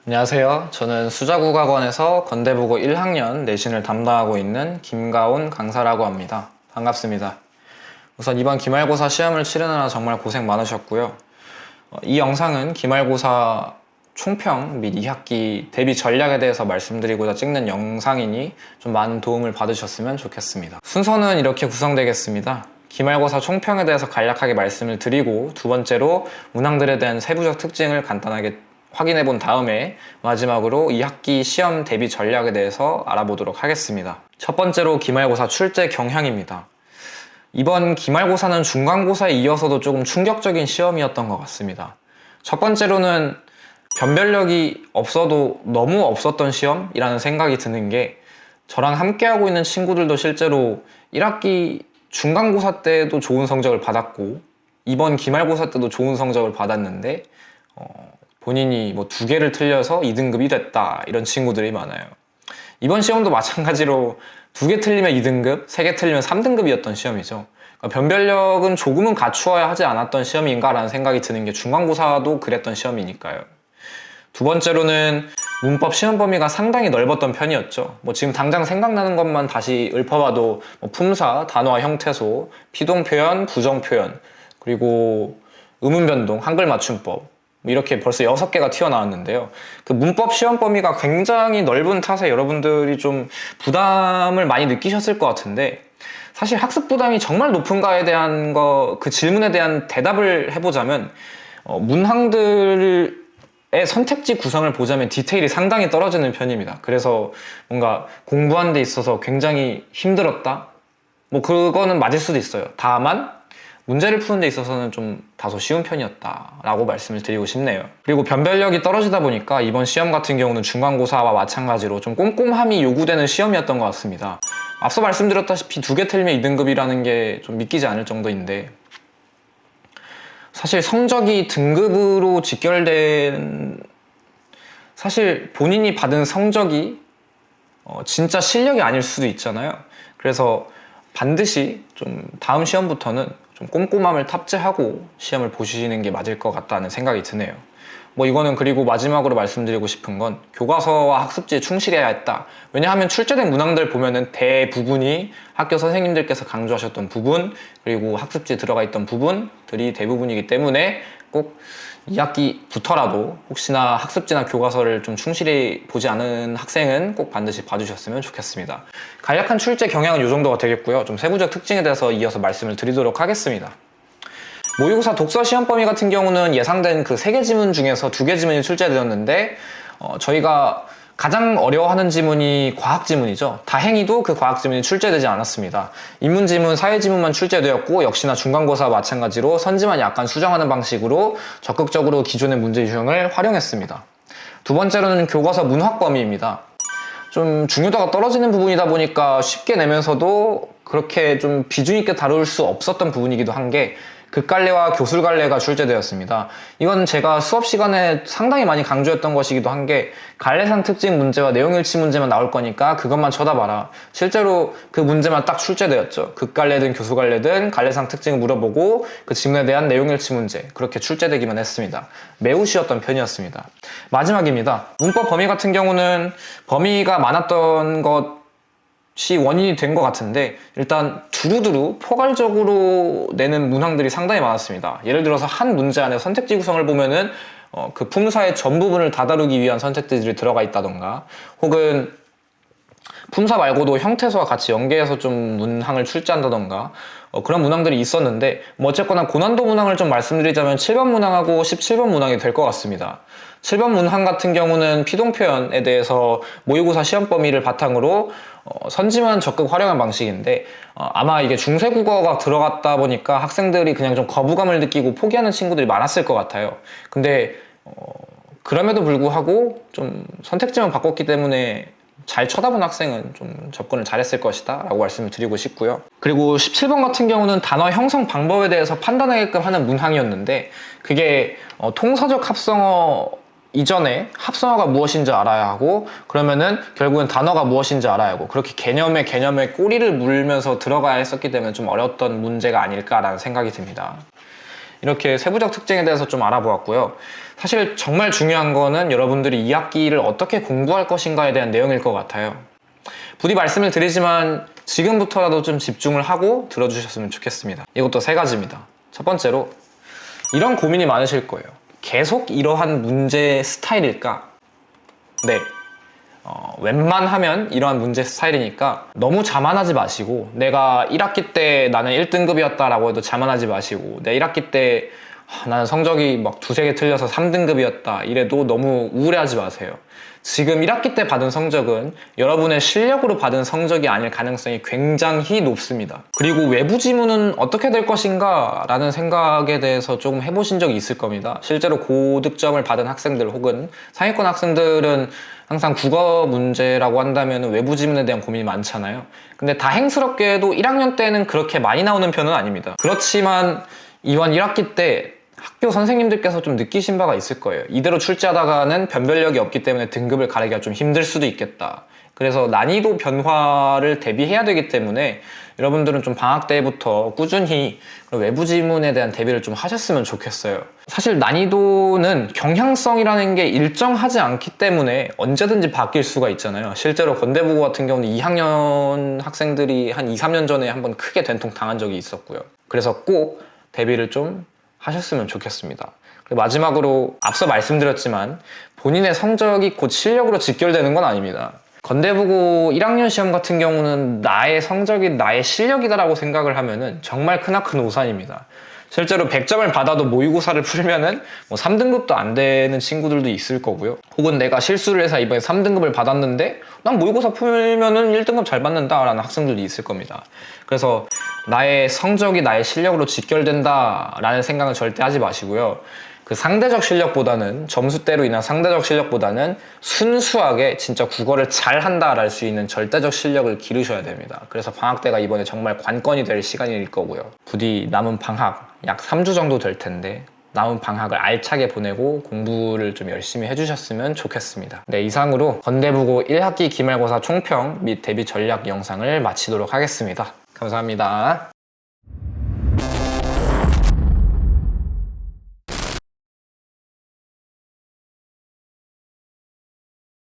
안녕하세요. 저는 수자국악원에서 건대국어 1학년 내신을 담당하고 있는 김가온 강사라고 합니다. 반갑습니다. 우선 이번 기말고사 시험을 치르느라 정말 고생 많으셨고요. 이 영상은 기말고사 총평 및 2학기 대비 전략에 대해서 말씀드리고자 찍는 영상이니 좀 많은 도움을 받으셨으면 좋겠습니다. 순서는 이렇게 구성되겠습니다. 기말고사 총평에 대해서 간략하게 말씀을 드리고, 두 번째로 문항들에 대한 세부적 특징을 간단하게 확인해 본 다음에 마지막으로 2학기 시험 대비 전략에 대해서 알아보도록 하겠습니다. 첫 번째로 기말고사 출제 경향입니다. 이번 기말고사는 중간고사에 이어서도 조금 충격적인 시험이었던 것 같습니다. 첫 번째로는 변별력이 없어도 너무 없었던 시험이라는 생각이 드는 게, 저랑 함께하고 있는 친구들도 실제로 1학기 중간고사 때도 좋은 성적을 받았고 이번 기말고사 때도 좋은 성적을 받았는데 본인이 뭐 2개를 틀려서 2등급이 됐다, 이런 친구들이 많아요. 이번 시험도 마찬가지로 2개 틀리면 2등급, 3개 틀리면 3등급이었던 시험이죠. 그러니까 변별력은 조금은 갖추어야 하지 않았던 시험인가 라는 생각이 드는 게, 중간고사도 그랬던 시험이니까요. 두 번째로는 문법 시험 범위가 상당히 넓었던 편이었죠. 지금 당장 생각나는 것만 다시 읊어봐도 품사, 단어와 형태소, 피동표현, 부정표현, 그리고 의문변동, 한글 맞춤법, 이렇게 벌써 6개가 튀어나왔는데요. 그 문법 시험 범위가 굉장히 넓은 탓에 여러분들이 좀 부담을 많이 느끼셨을 것 같은데, 사실 학습 부담이 정말 높은가에 대한 그 질문에 대한 대답을 해보자면, 문항들의 선택지 구성을 보자면 디테일이 상당히 떨어지는 편입니다. 그래서 뭔가 공부하는 데 있어서 굉장히 힘들었다? 그거는 맞을 수도 있어요. 다만 문제를 푸는 데 있어서는 좀 다소 쉬운 편이었다라고 말씀을 드리고 싶네요. 그리고 변별력이 떨어지다 보니까 이번 시험 같은 경우는 중간고사와 마찬가지로 좀 꼼꼼함이 요구되는 시험이었던 것 같습니다. 앞서 말씀드렸다시피 2개 틀리면 2등급이라는 게 좀 믿기지 않을 정도인데, 사실 성적이 등급으로 직결된, 사실 본인이 받은 성적이 진짜 실력이 아닐 수도 있잖아요. 그래서 반드시 좀 다음 시험부터는 좀 꼼꼼함을 탑재하고 시험을 보시는 게 맞을 것 같다는 생각이 드네요. 이거는, 그리고 마지막으로 말씀드리고 싶은 건 교과서와 학습지에 충실해야 했다. 왜냐하면 출제된 문항들 보면은 대부분이 학교 선생님들께서 강조하셨던 부분, 그리고 학습지에 들어가 있던 부분들이 대부분이기 때문에 꼭 2학기부터라도 혹시나 학습지나 교과서를 좀 충실히 보지 않은 학생은 꼭 반드시 봐주셨으면 좋겠습니다. 간략한 출제 경향은 이 정도가 되겠고요. 좀 세부적 특징에 대해서 이어서 말씀을 드리도록 하겠습니다. 모의고사 독서 시험 범위 같은 경우는 예상된 그 3개 지문 중에서 2개 지문이 출제되었는데, 저희가 가장 어려워하는 지문이 과학 지문이죠. 다행히도 그 과학 지문이 출제되지 않았습니다. 인문 지문, 사회 지문만 출제되었고, 역시나 중간고사와 마찬가지로 선지만 약간 수정하는 방식으로 적극적으로 기존의 문제 유형을 활용했습니다. 두 번째로는 교과서 문학 범위입니다. 좀 중요도가 떨어지는 부분이다 보니까 쉽게 내면서도 그렇게 좀 비중 있게 다룰 수 없었던 부분이기도 한 게, 극갈래와 교술갈래가 출제되었습니다. 이건 제가 수업 시간에 상당히 많이 강조했던 것이기도 한 게, 갈래상 특징 문제와 내용일치 문제만 나올 거니까 그것만 쳐다봐라. 실제로 그 문제만 딱 출제되었죠. 극갈래든 교술갈래든 갈래상 특징을 물어보고 그 질문에 대한 내용일치 문제, 그렇게 출제되기만 했습니다. 매우 쉬웠던 편이었습니다. 마지막입니다. 문법 범위 같은 경우는 범위가 많았던 것이 원인이 된 것 같은데, 일단 두루두루 포괄적으로 내는 문항들이 상당히 많았습니다. 예를 들어서 한 문제 안에 선택지 구성을 보면은 그 품사의 전 부분을 다 다루기 위한 선택지들이 들어가 있다던가, 혹은 품사 말고도 형태소와 같이 연계해서 좀 문항을 출제한다던가, 그런 문항들이 있었는데, 어쨌거나 고난도 문항을 좀 말씀드리자면 7번 문항하고 17번 문항이 될 것 같습니다. 7번 문항 같은 경우는 피동표현에 대해서 모의고사 시험 범위를 바탕으로 선지만 적극 활용한 방식인데, 아마 이게 중세국어가 들어갔다 보니까 학생들이 그냥 좀 거부감을 느끼고 포기하는 친구들이 많았을 것 같아요. 근데 그럼에도 불구하고 좀 선택지만 바꿨기 때문에 잘 쳐다본 학생은 좀 접근을 잘했을 것이다 라고 말씀을 드리고 싶고요. 그리고 17번 같은 경우는 단어 형성 방법에 대해서 판단하게끔 하는 문항이었는데, 그게 통사적 합성어 이전에 합성어가 무엇인지 알아야 하고, 그러면은 결국은 단어가 무엇인지 알아야 하고, 그렇게 개념에 꼬리를 물면서 들어가야 했었기 때문에 좀 어려웠던 문제가 아닐까라는 생각이 듭니다. 이렇게 세부적 특징에 대해서 좀 알아보았고요. 사실 정말 중요한 거는 여러분들이 2학기를 어떻게 공부할 것인가에 대한 내용일 것 같아요. 부디 말씀을 드리지만 지금부터라도 좀 집중을 하고 들어주셨으면 좋겠습니다. 이것도 3가지입니다. 첫 번째로, 이런 고민이 많으실 거예요. 계속 이러한 문제 스타일일까? 네. 웬만하면 이러한 문제 스타일이니까 너무 자만하지 마시고, 내가 1학기 때 나는 1등급이었다 라고 해도 자만하지 마시고, 내 1학기 때 나는 성적이 막 2-3개 틀려서 3등급이었다 이래도 너무 우울해하지 마세요. 지금 1학기 때 받은 성적은 여러분의 실력으로 받은 성적이 아닐 가능성이 굉장히 높습니다. 그리고 외부 지문은 어떻게 될 것인가 라는 생각에 대해서 조금 해보신 적이 있을 겁니다. 실제로 고득점을 받은 학생들 혹은 상위권 학생들은 항상 국어 문제라고 한다면 외부 지문에 대한 고민이 많잖아요. 근데 다행스럽게도 1학년 때는 그렇게 많이 나오는 편은 아닙니다. 그렇지만 이번 1학기 때 학교 선생님들께서 좀 느끼신 바가 있을 거예요. 이대로 출제하다가는 변별력이 없기 때문에 등급을 가리기가 좀 힘들 수도 있겠다. 그래서 난이도 변화를 대비해야 되기 때문에 여러분들은 좀 방학 때부터 꾸준히 외부 지문에 대한 대비를 좀 하셨으면 좋겠어요. 사실 난이도는 경향성이라는 게 일정하지 않기 때문에 언제든지 바뀔 수가 있잖아요. 실제로 건대부고 같은 경우는 2학년 학생들이 한 2-3년 전에 한번 크게 된통 당한 적이 있었고요. 그래서 꼭 대비를 좀 하셨으면 좋겠습니다. 그리고 마지막으로 앞서 말씀드렸지만 본인의 성적이 곧 실력으로 직결되는 건 아닙니다. 건대부고 1학년 시험 같은 경우는 나의 성적이 나의 실력이다라고 생각을 하면은 정말 크나큰 오산입니다. 실제로 100점을 받아도 모의고사를 풀면은 뭐 3등급도 안 되는 친구들도 있을 거고요. 혹은 내가 실수를 해서 이번에 3등급을 받았는데 난 모의고사 풀면은 1등급 잘 받는다라는 학생들도 있을 겁니다. 그래서 나의 성적이 나의 실력으로 직결된다라는 생각은 절대 하지 마시고요. 그 상대적 실력보다는, 점수대로 인한 상대적 실력보다는 순수하게 진짜 국어를 잘한다를 할 수 있는 절대적 실력을 기르셔야 됩니다. 그래서 방학 때가 이번에 정말 관건이 될 시간일 거고요. 부디 남은 방학 약 3주 정도 될 텐데 남은 방학을 알차게 보내고 공부를 좀 열심히 해주셨으면 좋겠습니다. 네, 이상으로 건대부고 1학기 기말고사 총평 및 대비 전략 영상을 마치도록 하겠습니다. 감사합니다.